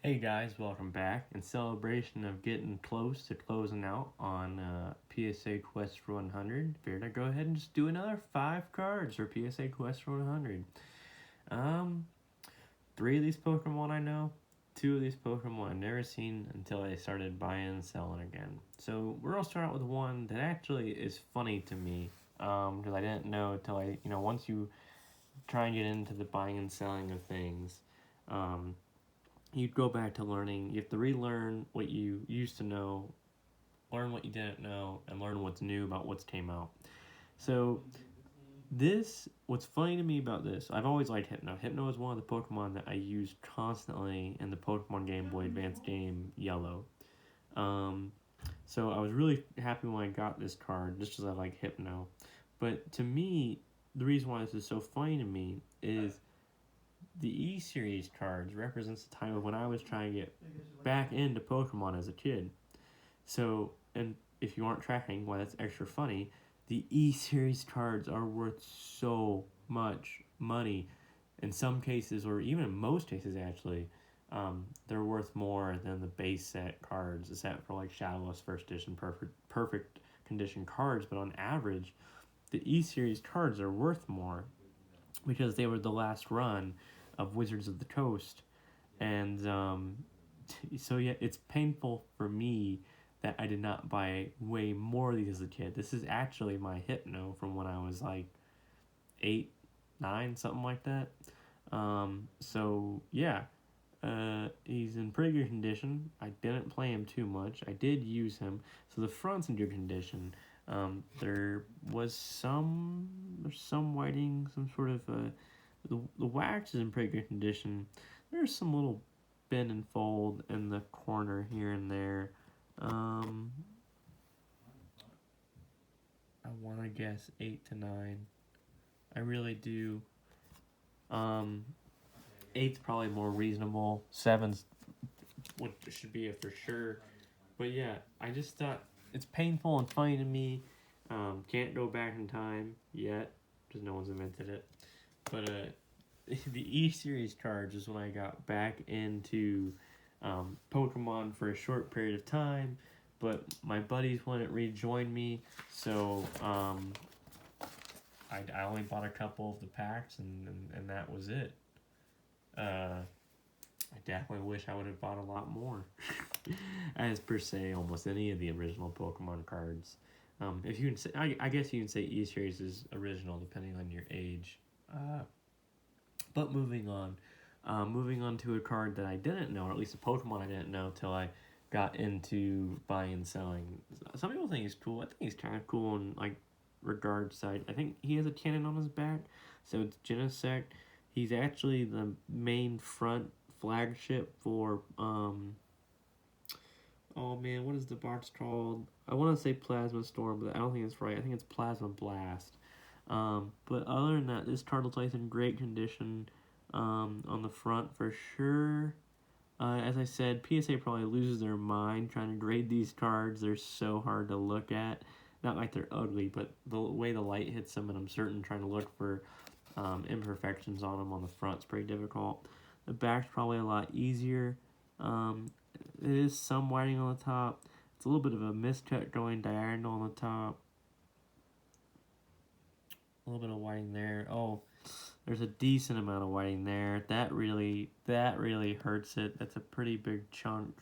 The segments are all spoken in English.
Hey guys, welcome back. In celebration of getting close to closing out on PSA Quest for 100, figured I'd go ahead and just do another 5 cards for PSA Quest for 100. Um, 3 of these Pokemon I know, 2 of these Pokemon I've never seen until I started buying and selling again. So we're gonna start out with one that actually is funny to me, because I didn't know until once you try and get into the buying and selling of things, um, you go back to learning. You have to relearn what you used to know, learn what you didn't know, and learn what's new about what's came out. So what's funny to me about this, I've always liked Hypno. Hypno is one of the Pokemon that I use constantly in the Pokemon Game Boy Advance game Yellow. Um, so I was really happy when I got this card, just because I like Hypno. But to me, the reason why this is so funny to me is the E Series cards represents the time of when I was trying to get back into Pokemon as a kid. So, and if you aren't tracking why that's extra funny, the E Series cards are worth so much money. In some cases, or even in most cases, actually, they're worth more than the base set cards, except for like Shadowless First Edition perfect condition cards. But on average, the E Series cards are worth more because they were the last run of Wizards of the Coast, and so yeah, it's painful for me that I did not buy way more of these as a kid. This is actually my Hypno from when I was like 8, 9, something like that. So yeah, he's in pretty good condition. I didn't play him too much. I did use him, so the front's in good condition. There was there's some whiting, some sort of the wax is in pretty good condition. There's some little bend and fold in the corner here and there. Um, I want to guess 8 to 9. I really do. Um, eight's probably more reasonable. Seven's what should be a for sure. But yeah, I just thought it's painful and funny to me. Can't go back in time yet because no one's invented it. But the E Series cards is when I got back into Pokemon for a short period of time. But my buddies wouldn't rejoin me, so I only bought a couple of the packs, and that was it. I definitely wish I would have bought a lot more. As per se, almost any of the original Pokemon cards. If you can say, I guess you can say E Series is original depending on your age. But moving on to a card that I didn't know, or at least a Pokemon I didn't know till I got into buying and selling. Some people think he's cool. I think he's kind of cool in like regard side. I think he has a cannon on his back, so it's Genesect. He's actually the main front flagship for oh man, what is the box called? I want to say Plasma Storm, but I don't think it's right. I think it's Plasma Blast. But other than that, this card looks like it's in great condition on the front for sure. As I said, PSA probably loses their mind trying to grade these cards. They're so hard to look at. Not like they're ugly, but the way the light hits them, and I'm certain trying to look for imperfections on them on the front is pretty difficult. The back's probably a lot easier. Um, it is some whiting on the top. It's a little bit of a miscut going diagonal on the top. A little bit of whiting there. Oh, there's a decent amount of whiting there. That really hurts it. That's a pretty big chunk.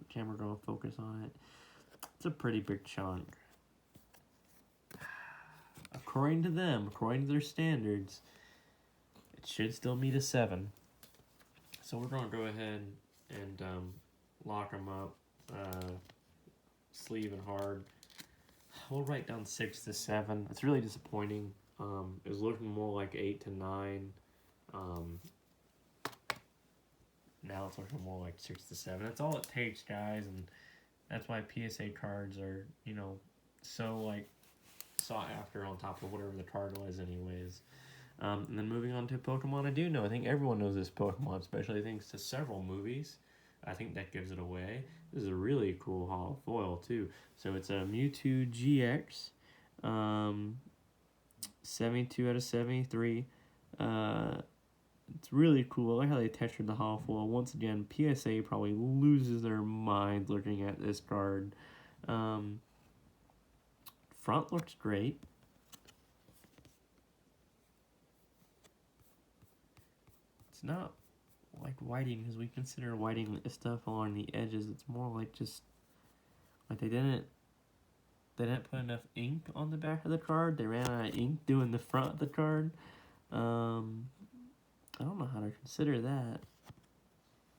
Camera gonna focus on it. It's a pretty big chunk. According to them, according to their standards, it should still meet a 7. So we're gonna go ahead and lock them up, sleeve and hard. We'll write down 6 to 7. It's really disappointing. It was looking more like 8 to 9. Um, Now it's looking more like 6 to 7. That's all it takes, guys, and that's why PSA cards are, so like sought after on top of whatever the card was, anyways. And then moving on to Pokemon, I do know. I think everyone knows this Pokemon, especially thanks to several movies. I think that gives it away. This is a really cool hollow foil too. So it's a Mewtwo GX, 72 out of 73. It's really cool. I like how they textured the hollow foil. Once again, PSA probably loses their mind looking at this card. Um, front looks great. It's not like whiting because we consider whiting stuff along the edges. It's more like just like they didn't put enough ink on the back of the card. They ran out of ink doing the front of the card. I don't know how to consider that.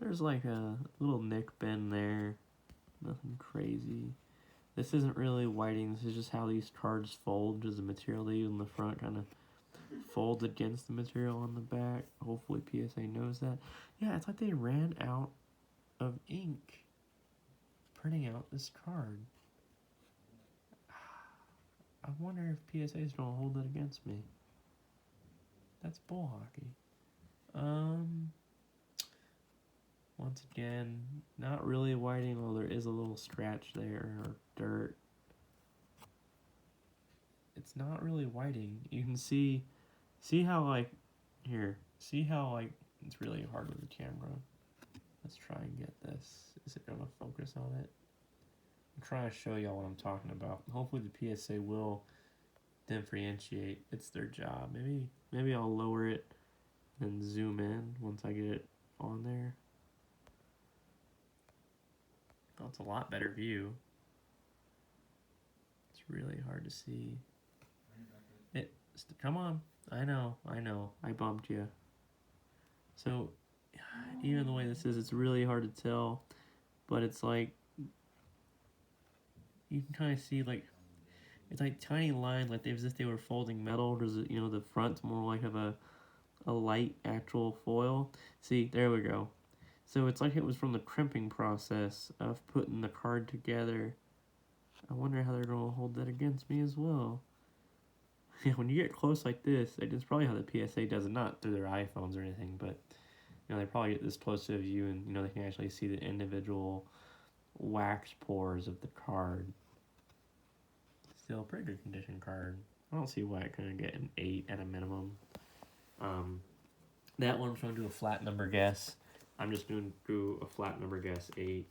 There's like a little nick bend there. Nothing crazy. This isn't really whiting. This is just how these cards fold. Does the material they use on the front kind of folds against the material on the back? Hopefully PSA knows that. Yeah, it's like they ran out of ink printing out this card. I wonder if PSA is going to hold it against me. That's bull hockey. Once again, not really whiting, although there is a little scratch there, or dirt. It's not really whiting. You can see how, like, here, see how, like, it's really hard with the camera. Let's try and get this. Is it going to focus on it? I'm trying to show y'all what I'm talking about. Hopefully the PSA will differentiate. It's their job. Maybe I'll lower it and zoom in once I get it on there. Oh, it's a lot better view. It's really hard to see. Come on. I know. I bumped you. So, even the way this is, it's really hard to tell. But it's like, you can kind of see, like, it's like tiny lines, like as if they were folding metal. There's, you know, the front's more like of a light actual foil. See, there we go. So it's like it was from the crimping process of putting the card together. I wonder how they're going to hold that against me as well. Yeah, when you get close like this, it's probably how the PSA does it, not through their iPhones or anything, but you know, they probably get this close to a view and you know they can actually see the individual wax pores of the card. Still a pretty good condition card. I don't see why it couldn't get an 8 at a minimum. That one I'm going to do a flat number guess. I'm just going to do a flat number guess, 8.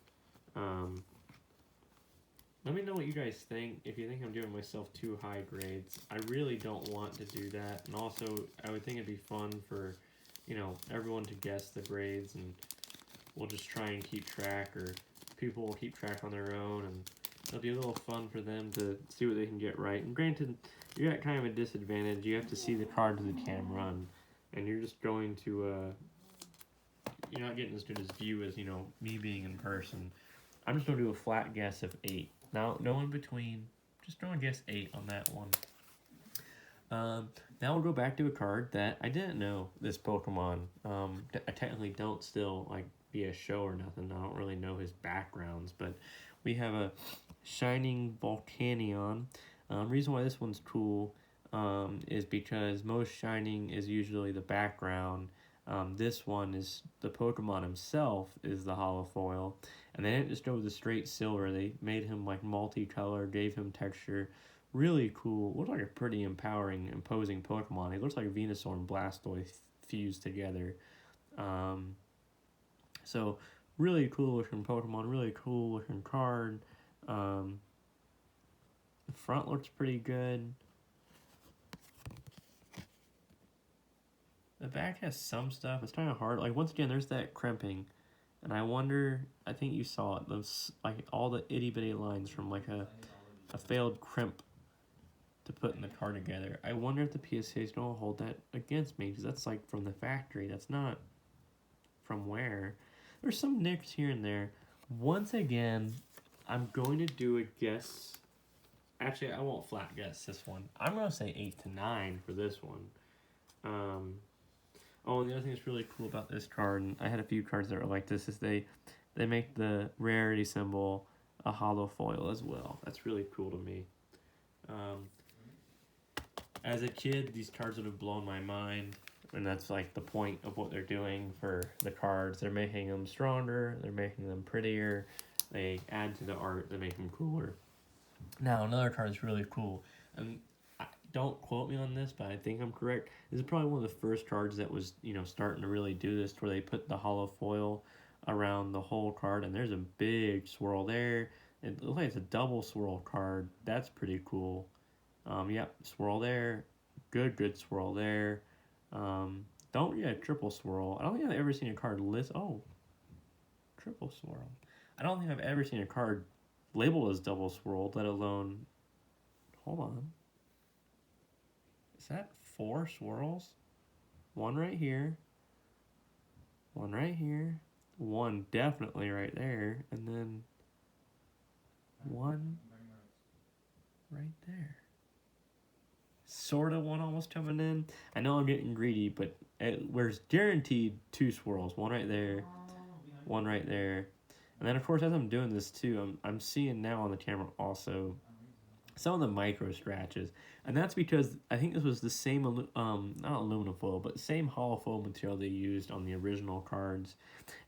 Let me know what you guys think. If you think I'm giving myself too high grades, I really don't want to do that. And also, I would think it'd be fun for, you know, everyone to guess the grades, and we'll just try and keep track, or people will keep track on their own, and it'll be a little fun for them to see what they can get right. And granted, you're at kind of a disadvantage. You have to see the card to the camera, and you're just going to, you're not getting as good as view as, you know, me being in person. I'm just going to do a flat guess of 8. Now, no in between. Just going to guess 8 on that one. Now we'll go back to a card that I didn't know this Pokemon. I technically don't still, like, be a show or nothing. I don't really know his backgrounds, but we have a Shining Volcanion. Reason why this one's cool is because most Shining is usually the background. This one is the Pokemon himself is the hollow foil, and they didn't just go with the straight silver. They made him like multicolor, gave him texture. Really cool. Looks like a pretty empowering, imposing Pokemon. He looks like Venusaur and Blastoise fused together. So really cool looking Pokemon. Really cool looking card. The front looks pretty good. The back has some stuff. It's kind of hard. Like, once again, there's that crimping. And I wonder, I think you saw it. Those, like, all the itty-bitty lines from, like, a failed crimp to put in the card together. I wonder if the PSA is going to hold that against me, because that's, like, from the factory. That's not from where. There's some nicks here and there. Once again, I'm going to do a guess. Actually, I won't flat guess this one. I'm going to say 8 to 9 for this one. Oh, and the other thing that's really cool about this card, and I had a few cards that were like this, is they make the rarity symbol a hollow foil as well. That's really cool to me. As a kid, these cards would have blown my mind, and that's like the point of what they're doing for the cards. They're making them stronger, they're making them prettier, they add to the art, they make them cooler. Now, another card is really cool, and don't quote me on this, but I think I'm correct. This is probably one of the first cards that was, starting to really do this, where they put the hollow foil around the whole card, and there's a big swirl there. It looks like it's a double swirl card. That's pretty cool. Yep, swirl there. Good swirl there. Don't get a triple swirl. I don't think I've ever seen a card list. Oh, triple swirl. I don't think I've ever seen a card labeled as double swirled, let alone. Hold on. Is that 4 swirls? One right here. One right here. One definitely right there. And then one right there. Sort of one almost coming in. I know I'm getting greedy, but there's guaranteed 2 swirls. One right there. One right there. And then, of course, as I'm doing this too, I'm seeing now on the camera also some of the micro scratches, and that's because I think this was the same not aluminum foil, but same hollow foil material they used on the original cards.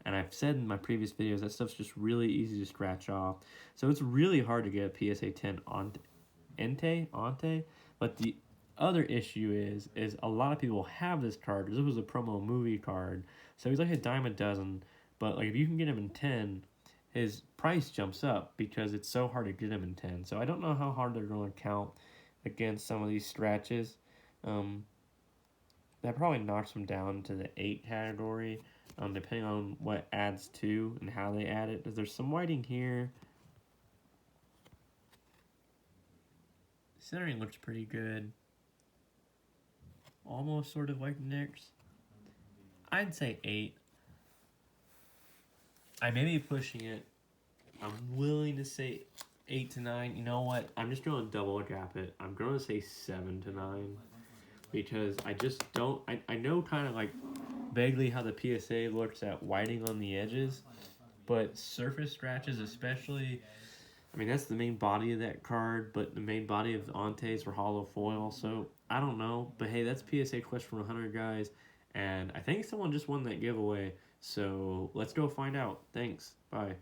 And I've said in my previous videos that stuff's just really easy to scratch off, so it's really hard to get a PSA 10 ante. But the other issue is a lot of people have this card because this was a promo movie card, so he's like a dime a dozen. But like if you can get him in 10, his price jumps up because it's so hard to get him in 10. So I don't know how hard they're going to count against some of these scratches. That probably knocks them down to the 8 category, depending on what adds to and how they add it. Because there's some whiting here. Centering looks pretty good. Almost sort of like Nick's. I'd say 8. I may be pushing it. I'm willing to say 8 to 9. You know what? I'm just going to double gap it. I'm going to say 7 to 9. Because I just don't... I know kind of like vaguely how the PSA looks at whiting on the edges. But surface scratches especially... I mean, that's the main body of that card. But the main body of the Antes were hollow foil. So, I don't know. But hey, that's PSA Quest for 100, guys. And I think someone just won that giveaway. So let's go find out. Thanks. Bye.